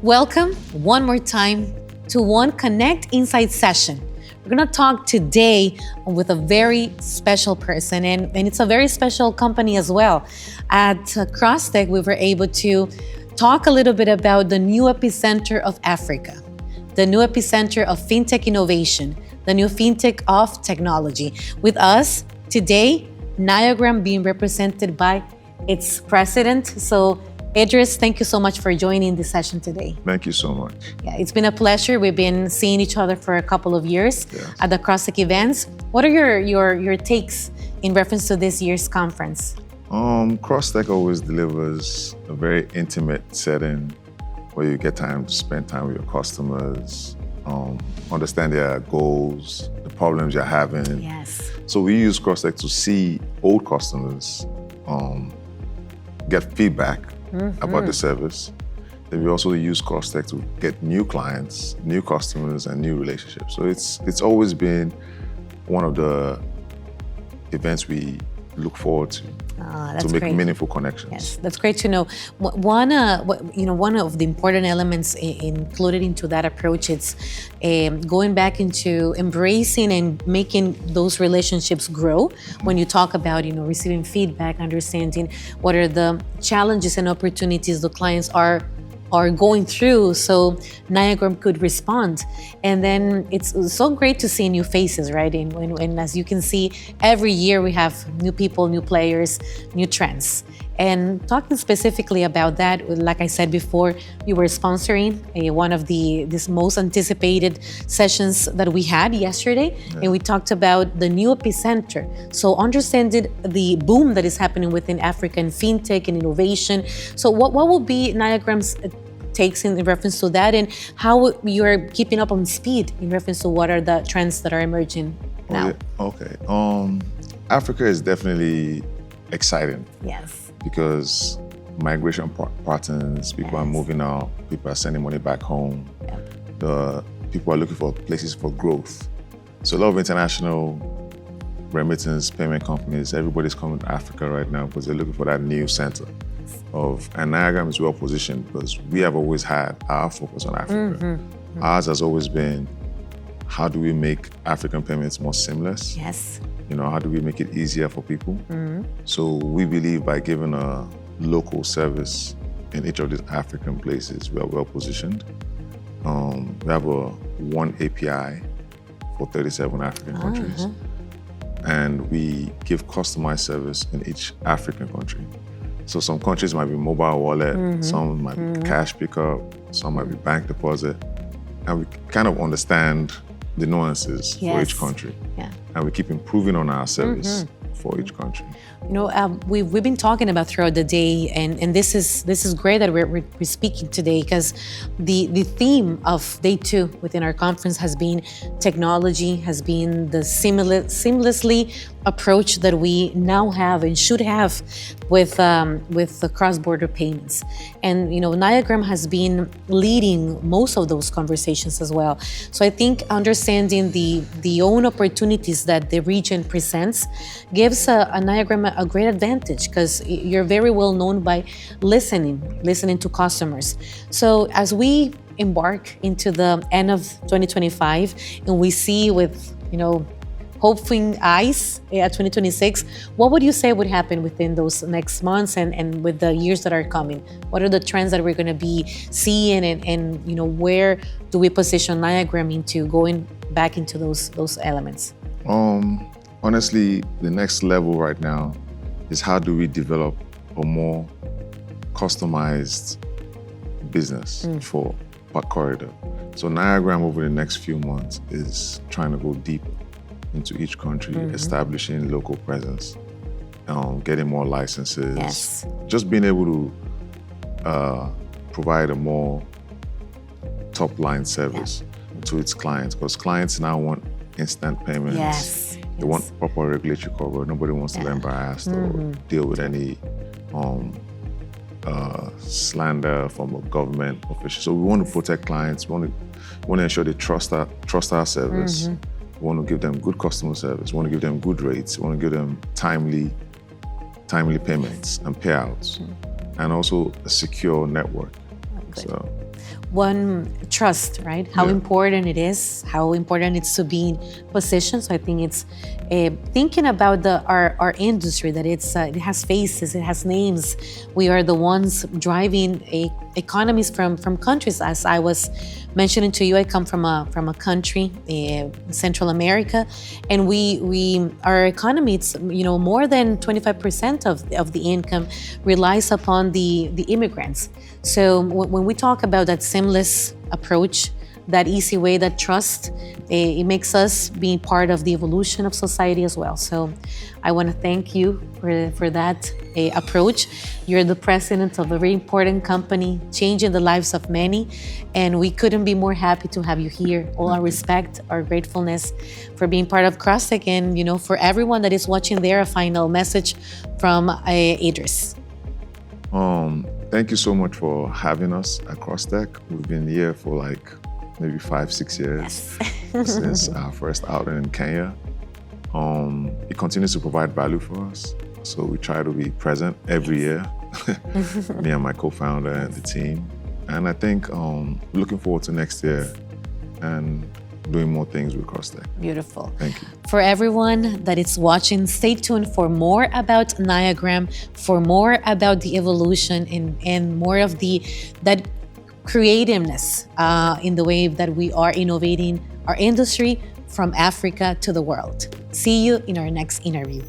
Welcome one more time to one Connect Insight session. We're going to talk today with a very special person, and it's a very special company as well. At CrossTech, we were able to talk a little bit about the new epicenter of Africa, the new epicenter of Fintech innovation, the new Fintech of technology. With us today, Niagram being represented by its president. So Idris, thank you so much for joining this session today. Thank you so much. Yeah, it's been a pleasure. We've been seeing each other for a couple of years at the CrossTech events. What are your takes in reference to this year's conference? CrossTech always delivers a very intimate setting where you get time to spend time with your customers, understand their goals, the problems you're having. Yes. So we use CrossTech to see old customers, get feedback about the service. Then we also use CrossTech to get new clients, new customers, and new relationships. So it's always been one of the events we look forward to make great. Meaningful connections. Yes, that's great to know. One of the important elements included into that approach is going back into embracing and making those relationships grow. When you talk about receiving feedback, understanding what are the challenges and opportunities the clients are going through, so Niagram could respond. And then it's so great to see new faces, right? And as you can see, every year we have new people, new players, new trends. And talking specifically about that, like I said before, you were sponsoring one of this most anticipated sessions that we had yesterday, and we talked about the new epicenter. So understanding the boom that is happening within African fintech and innovation. So what will be Niagram's takes in reference to that, and how you're keeping up on speed in reference to what are the trends that are emerging now? Okay. Africa is definitely exciting. Yes. Because migration patterns, people are moving out, people are sending money back home. The people are looking for places for growth. So a lot of international remittance payment companies, everybody's coming to Africa right now because they're looking for that new center and Niagram is well positioned because we have always had our focus on Africa. Ours has always been, how do we make African payments more seamless? Yes. How do we make it easier for people? So we believe by giving a local service in each of these African places, we are well positioned. We have one API for 37 African countries. And we give customized service in each African country. So some countries might be mobile wallet, some might be cash pickup, some might be bank deposit. And we kind of understand the nuances for each country. And we keep improving on our service for each country. We've been talking about throughout the day, and this is great that we're speaking today, because the theme of day 2 within our conference has been technology, has been the seamlessly approach that we now have and should have with the cross-border payments. And Niagram has been leading most of those conversations as well. So I think understanding the own opportunities that the region presents gives a Niagram a great advantage, because you're very well known by listening to customers. So as we embark into the end of 2025 and we see with hoping eyes at 2026, what would you say would happen within those next months and with the years that are coming? What are the trends that we're going to be seeing, and where do we position Niagram into going back into those elements? Honestly, the next level right now is how do we develop a more customized business for per corridor. So Niagram over the next few months is trying to go deeper into each country, establishing local presence, getting more licenses, just being able to provide a more top-line service to its clients, because clients now want instant payments. They want proper regulatory cover. Nobody wants to be embarrassed or deal with any slander from a government official. So we want to protect clients. We want to ensure they trust our service. We want to give them good customer service. We want to give them good rates. We want to give them timely payments and payouts, and also a secure network. Okay. So one, trust, right? How Yeah. important it is, how important it's to be in position. So I think it's thinking about our industry, that it has faces, it has names. We are the ones driving economies from countries. As I was mentioning to you, I come from a country, Central America, and our economy, it's more than 25% of the income relies upon the immigrants. So when we talk about that seamless approach, that easy way, that trust, it makes us being part of the evolution of society as well. So I want to thank you for that approach. You're the president of a very important company, changing the lives of many, and we couldn't be more happy to have you here. All our respect, our gratefulness for being part of CrossTech, and for everyone that is watching there, a final message from Idris. Thank you so much for having us at CrossTech. We've been here for maybe 5-6 years since our first outing in Kenya. It continues to provide value for us, so we try to be present every year, me and my co-founder and the team. And I think looking forward to next year and doing more things with CrossTech. Beautiful. Thank you. For everyone that is watching, stay tuned for more about Niagram, for more about the evolution and more of that creativeness in the way that we are innovating our industry from Africa to the world. See you in our next interview.